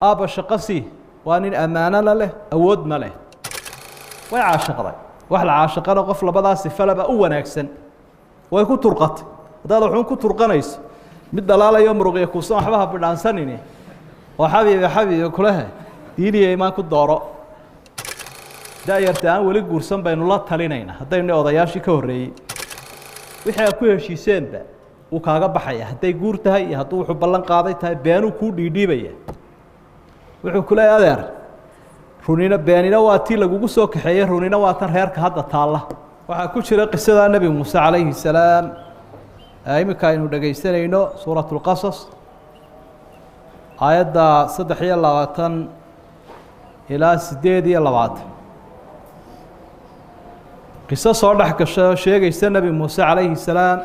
aaba shaqo sii waa nin ammaanana leh awoodna leh way caashaqday wax la caashaqana qof labadaas sifalaba u wanaagsan way ku turqatay hadaad wuxuu ku turqanayso mid dalaalayo muruqiyo ku soo waxba bidhaansanini oo xabiib kulaha diiniye imaan ku dooro daayartaan wali guursan baynu la talinayna hadaynu odayaashii ka horeeyay wixii ku heshiiseenba uu kaaga baxaya haday guur tahay iyo haduu wuxuu ballan qaaday tahay beenu ku dhiidhiibaya wuxuu kula adeer runina beenina waa tii lagu soo kaxeeyay runina waa tan reerka hadda taala waxa ku jira qisada nabi Muuse calayhi salaam imika aynu dhageysanayno suuratul qasas aayadda 23 ilaa 28 qiso soo dhaxgasho sheegaysa nabi Muuse calayhi salaam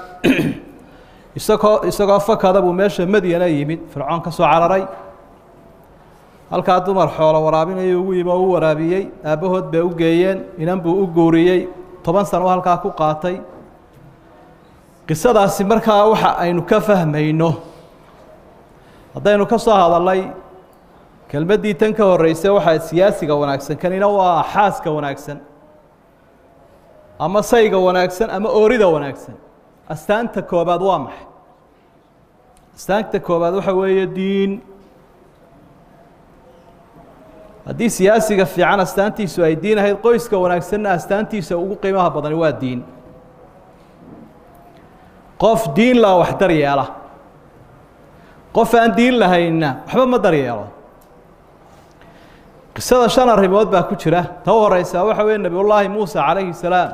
isagoo fakada buu meesha Madiina yimid fircoon ka soo cararay halka dumar xoolo waraabinay ugu yimo uu waraabiyay aabahood bay u geeyeen inan buu u gooriyay 10 sano halka ku qaatay qisadaasi markaa waxa aynu ka fahmayno hadaynu ka soo hadalay kelmadii tan ka horeysay waxa siyaasiga wanaagsan kanina waa xaaska wanaagsan ama sayga wanaagsan ama oorida wanaagsan astaanta koobaad waa maxay astaanta koobaad waxa weeye diin haddii siyaasiga fiican astaantiisu ay diin ahayd qoyska wanaagsanna astaantiisa ugu qiimaha badan waa diin qof diin la wax daryeela qof aan diin lahayna waxba ma daryeelo qisada shan arrimood baa ku jira ta horeysa waxa weeye nabiyullaahi Muuse calayhi salaam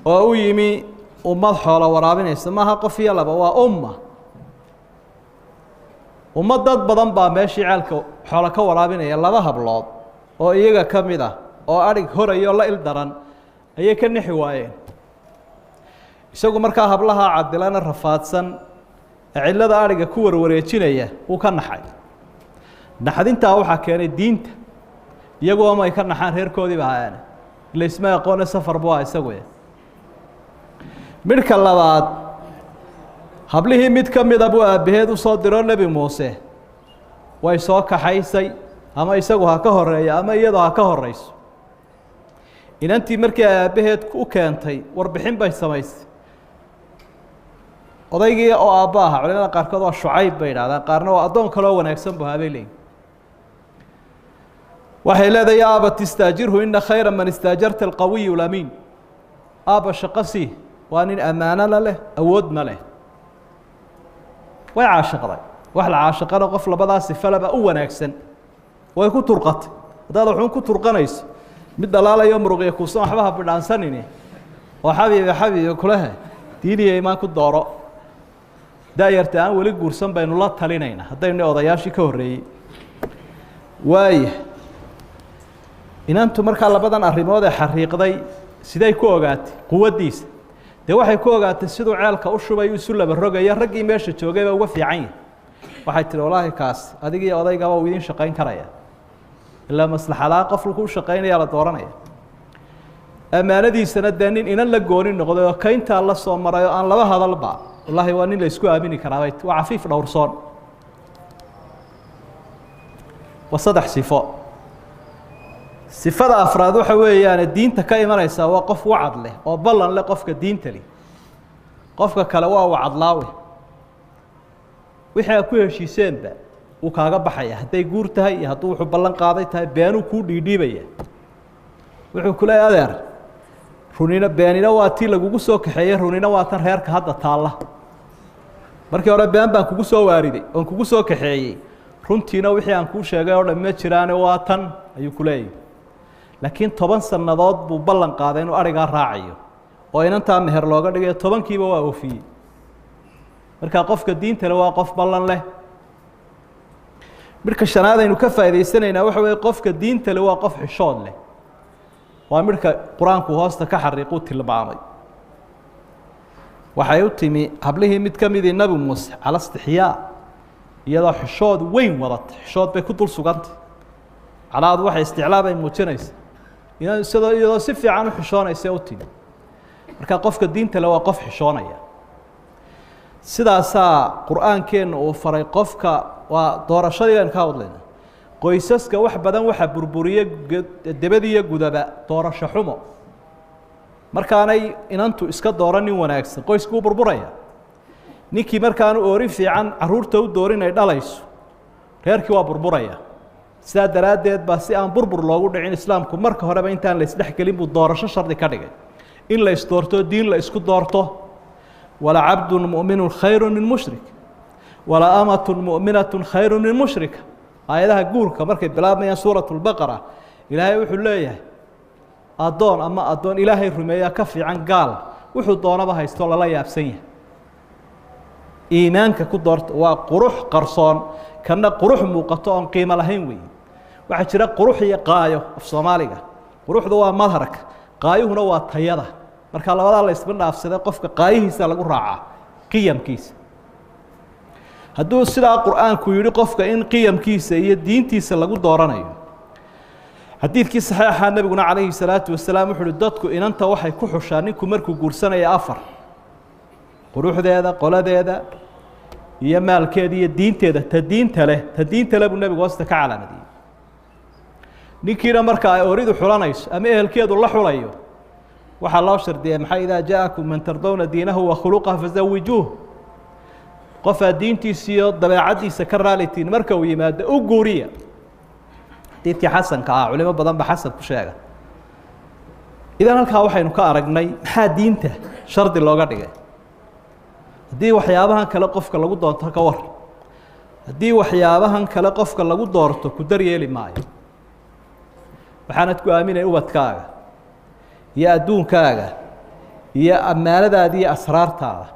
oo uu yimi ummad xoolo waraabinaysa maaha qof iyo laba waa ummad dad badan baa meeshii ceelka xoolo ka waraabinaya laba hablood oo iyaga ka mid ah oo arig horayo la il daran ayay ka nixi waayeen isagu markaa hablaha cadilana rafaadsan cilada ariga ku warwareejinaya uu ka naxay naxdinta waxa keenay diinta iyagoo ma ay ka naxaan reerkoodii baa la isma aqoon safar buu isagu midka labaad hablihii mid ka mid ah buu aabaheed u soo diro nabi Muuse way soo kaxaysay ama isagu ha ka horeeyo ama iyadoo ha ka horeyso inantii markii aabaheed u keentay warbixin bay samaysay odaygii oo aabbaha culimada qaarkood waa Shucayb bay yiraahdaan qaarna waa adoon kale oo wanaagsan buu habeelay waxay leedahay aaba tistaajirhu inna khayra man istaajarta alqawiy alamin aaba shaqasi waa nin amaana leh awoodna leh way caashaqday wax la caashaqana qof labadaas sifalaba u wanaagsan way ku turqatay hadaad wuxuu ku turqanayso mid dalaalayo muruqiyo ku soo waxba bidhaansanini oo xabiib kulaha diiniye imaan ku dooro daayartaan wali guursan baynu la talinayna hadaynu odayaashii ka horeeyay waay inantu marka labadan arrimood ee xariiqday siday ku ogaatay quwadiisa waxay ku ogaatay sidoo ceelka u shubay isu laba rogay ragii meesha joogay uga fiican waxay tiri walaahi kaas adigii odayga waa idin shaqeyn karaya illa maslaxada qof ku shaqeynaya la dooranaya amaanadiisana daanin inan la gooni noqdo kaynta la soo marayo aan laba hadalba wallahi waa nin la isku aamini karaa waa cafiif dhowrsoon wasadex sifada afraad waxa weeyaan diinta ka imanaysa waa qof wacad leh oo ballan leh qofka diinta leh qofka kale waa wacad laawe wixii ku heshiiseenba uu kaaga baxaya haday guur tahay iyo haduu wuxuu ballan qaaday tahay beenu ku dhiidhiibaya wuxuu kula adeer runina beenina waa tii lagu soo kaxeeyay runina waa tan reerka hadda taala markii hore been baan kugu soo waariday oo kugu soo kaxeeyay runtiina wixii aan ku sheegay oo dhamma jiraan waa tan ayuu kuleeyay laakiin 10 sanadood buu ballan qaaday inuu ariga raaciyo oo inanta meher looga dhigay 10 kiiba waa oofiyay marka qofka diinta leh waa qof ballan leh marka shanaad aynu ka faa'iideysanayna waxa weeye qofka diinta leh waa qof xishood leh waa marka quraanku hoosta ka xariiqo tilmaamay waxay u timi hablihii mid ka mid ah nabi Muuse ala istixyaa iyadoo xishood weyn wadatay xishood bay ku dul sugantay calaad waxa isticlaab ay muujinaysa iyadoo si fiican u xishoonaysa u timi marka qofka diinta leh waa qof xishoonaya sidaasa quraankeena oo faray qofka ودورشدي أن كهودلنا qoysaska wax badan waxa burburiye debadiya gudaba doorasho xumo markaanay inantu iska dooranin wanaagsan qoysku burburaya ninkii markaan oori fiican caruurta u doorinay dhalayso reerkii waa burburaya sida daraadeed ba si aan burbur loogu dhicin islaamku marka horeba intaan la isdhex gelin buu doorasho shardi ka dhigay in la isdoorto diin la isku doorto wala abdun mu'minun khayrun min mushrik wala amatun mu'minatun khayrun min mushrika aayadaha guurka markay bilaabmayaan suuratul baqara ilaahay wuxuu leeyahay adoon ama adoon ilaahay rumeeya ka fiican gaal wuxuu doonaba haysto lala yaabsan yahay iimaanka ku doorto waa qurux qarsoon kana qurux muuqato aan qiimo lahayn weey waxa jira qurux iyo qaayo af Soomaaliga quruxdu waa madharka qaayuhuna waa tayada marka labada la isba dhaafsaday qofka qaayihiisa lagu raacaa qiyamkiisa hadduu sidaa quraanku yiri qofka in qiyamkiisa iyo diintiisa lagu dooranayo xadiidkii saxiixa nabiguna calayhi salaatu wasalaam wuxuu dadku inanta waxay ku xushaan ninku markuu guursanaya afar quruxdeeda qoladeeda iyo maalkeeda iyo diinteeda tadiinta leh buu nabigu wasta ka calaamadiyay ninkiina marka ay oridu xulanayso ama ehelkeedu la xulayo waxa loo shardiyay maxay ida jaakum man tardawna diinahu wa khuluquhu fazawijuhu qof diintiisa iyo dabeecadiisa ka raalitiin marka uu yimaado u guuriya diintii xasanka culimo badan ba xasan ku sheega idan halka waxaynu ka aragnay maxaa diinta shardi looga dhigay hadii waxyaabahan kale qofka lagu doonto ka war hadii waxyaabahan kale qofka lagu doorto ku daryeeli maayo waxaanad ku aaminay ubadkaaga iyo adduunkaaga iyo amaanadaada iyo asraartaada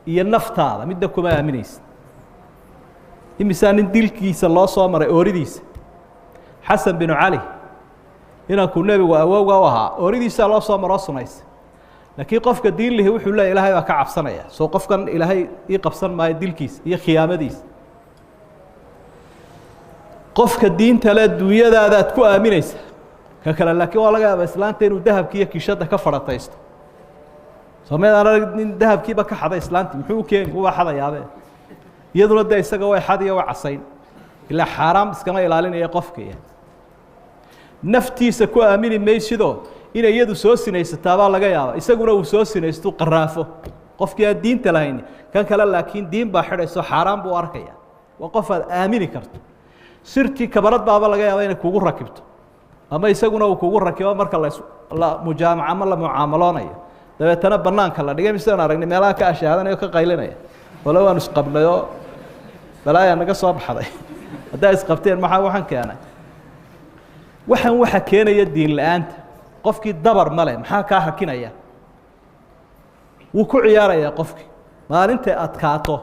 iyo naftaada midda kuma aaminaysa imisaan dilkiisa loo soo maray ooridiisa xasan bin cali inanku nabigu awowga u ahaa ooridiisa loo soo maro sunays laakiin qofka diin leh wuxuu leeyahay ilaahay baa ka cabsanaya soo qofkan ilaahay ii qabsan maayo dilkiisa iyo khiyaamadiisa qofka diinta la dunyadaada aad ku aaminaysa ka kale laakiin waa laga yaabaa islaanta inuu dahabka iyo kishada ka farataysto nin dahabkiiba ka xaday islaantii muxuu keenay waa xadayaabee iyaduna de isaga way xadiyo waa casayn ilaa xaraam iskama ilaalinaya qofkii naftiisa ku aamini maysido in iyadu soo sinaysataa baa laga yaabaa isaguna uu soo sinaysto qaraafo qofkii aan diinta lahayn kan kale laakiin diin baa xidhayso xaraam buu arkaya waa qof aad aamini karto sirtii kabarad baaba laga yaabaa inay kugu rakibto ama isaguna uu kugu rakibo marka la mujaamaca ama la mucaamaloonayo dabeetana banaanka la dhigay misaan aragnay meelaha ka ashaadanay ka qaylinaya wala waan isqabnayo balaaya naga soo baxday hadaa isqabteen maxaa waxan keenay waxan waxa keenaya diin la'aanta qofkii dabar male maxaa ka hakinaya wuu ku ciyaaraya qofkii maalinta adkaato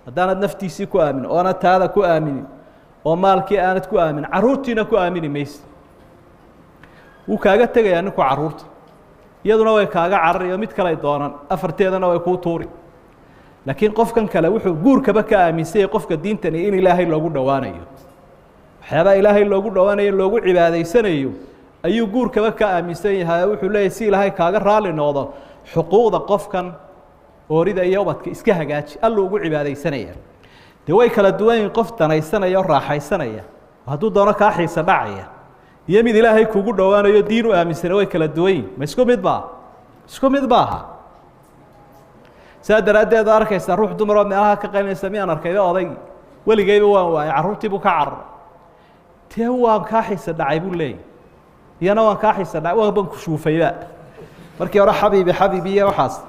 hadaanad naftiisii ku aamin oo ana taada ku aamin oo maalkii aanad ku aamin caruurtiina ku aamini maysid wuu kaaga tagayaa ninku caruurta iyaduna way kaaga carariyo mid kale ay doonaan afarteedana way ku tuuri laakiin qofkan kale wuxuu guurkaba ka aaminsan qofka diintani in ilaahay loogu dhawaanayo waxyaaba ilaahay loogu dhawaanayo loogu cibaadaysanayo ayuu guurkaba ka aaminsan yahay wuxuu leeyahay si ilaahay kaaga raali noqdo xuquuqda qofkan oorida iyo ubadka iska hagaaji alla ugu cibaadaysanaya de way kala duwan yihiin qof danaysanaya oo raaxaysanaya hadduu doono kaa xiisa dhacaya iyo mid ilaahay kugu dhawaanayo diin u aaminsan way kala duwan yihiin ma isku mid baaha saadaradeed arkaysa ruux dumar oo meelaha ka qaylinaysa miyaan arkay oday waligayba waan waayay caruurtii buu ka carar tee waan kaa xiisa dhacay buu leeyahay iyana waan kaa xiisa dhacay waan ban ku shuufayba markii hore xabiibi iyo waxaas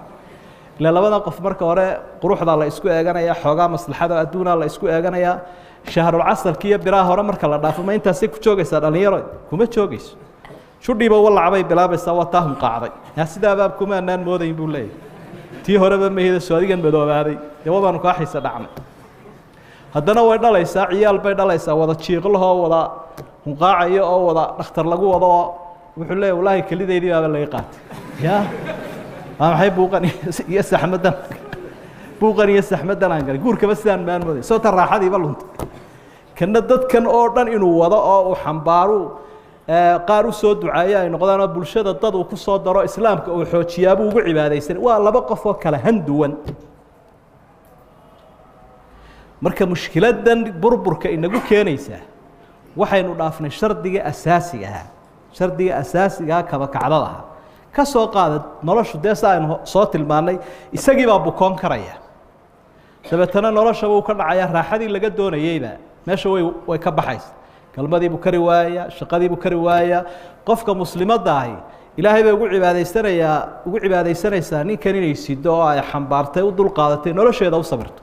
ila labada qof marka hore quruxda la isku eeganaya xoogaa maslaxada adduuna la isku eeganaya shahrul asrki iyo biraha hore marka la dhaafo ma intaas ku joogaysa dhalinyaro kuma joogayso shudhiiba walacbay bilaabaysa waa taahum qaacday sidaa baab kuma aanan moodayn buu leeyahay tii horeba meeyada Soomaaligan madoobaaday dawadaanu ka xiisa dhacnay haddana way dhalaysaa ciyaal bay dhalaysaa wada jiiqlaho wada hunqaacayo oo wada dhakhtar lagu wado wuxuu leeyahay wallahi kalideedii baa la qaatay ya maxay buuqan iyo saxmadan aan galay guurkaba sidaan maan mooday soo taraaxadii ba lunta kana dadkan oo dhan inuu wado oo uu xambaaro qaar u soo ducaaya ay noqdaan bulshada dad uu ku soo daro islaamka oo xoojiyaabo ugu cibaadeysan waa laba qof oo kala handuwan marka mushkiladan burburka inagu keenaysa waxaynu dhaafnay shardiga asaasiga ah shardiga asaasiga ah kaba kacdada ka soo qaadad noloshu deesa aynu soo tilmaanay isagii baa bukoon karaya dabeetana nolosha uu ka dhacaya raaxadii laga doonayayba meesha way ka baxaysaa kalmadii buu kari waaya shaqadii buu kari waaya qofka muslimadda ahi ilaahay bay ugu cibaadaysanaysaa ninkan inay sido oo ay xambaartay u dul qaadatay nolosheeda u sabirto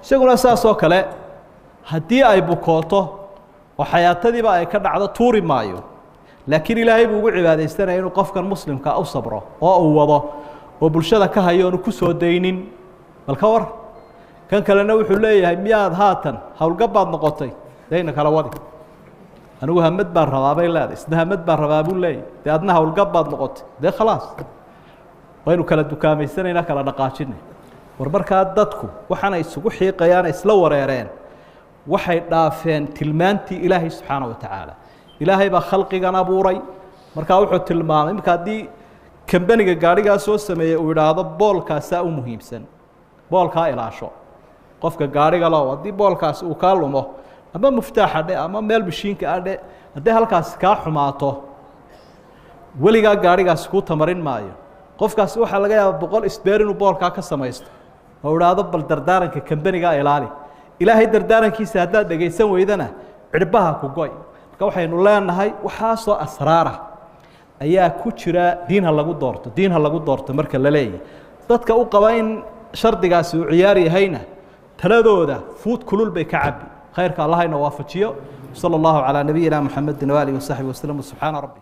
isaguna saas oo kale haddii ay bukooto oo xayaatadiiba ay ka dhacdo tuuri maayo laakiin ilaahay buu ugu cibaadaysanaya inuu qofkan muslimka u sabro oo uu wado oo bulshada ka hayo oonu ku soo daynin bal ka war kan kalena wuxuu leeyahay miyaad haatan howlgabbaad noqotay dayna kala wadi anigu hamad baan rabaa bay leedahay isna hamad baan rabaa buu leeyahay dee adna howlgabbaad noqotay dee khalaas waynu kala dukaamaysanayna kala dhaqaajinay war markaa dadku waxaana isugu xiiqayaan isla wareereen waxay dhaafeen tilmaantii ilaahay subxaanahu wa tacaala ilaahay baa khalqigan abuuray markaa wuxuu tilmaamay marka haddii kambaniga gaadhigaa soo sameeyey uu idhaahdo boolkaasaa u muhiimsan boolkaa ilaasho qofka gaadhiga lo haddii boolkaasi uu kaa lumo ama muftaaxa dhe ama meel mashiinka ah dhe haddii halkaasi kaa xumaato weligaa gaadhigaasi kuu tamarin maayo qofkaasi waxaa laga yaabaa 100 isbeer inuu boolkaa ka samaysto oo idhaahdo bal dardaaranka kambanigaa ilaali ilaahay dardaarankiisa haddaad dhegaysan weydana cirbaha ku goy marka waxaynu leenahay waxaasoo asraara ayaa ku jira diinha lagu doorto marka la leeyahay dadka u qaba in shardigaasi uu ciyaar yahayna taladooda fuud kulul bay ka cabi khayrka allah ina waafajiyo sallallahu ala nabiyina muhammadin wa alihi wa sahbihi wa sallam subhana rabbi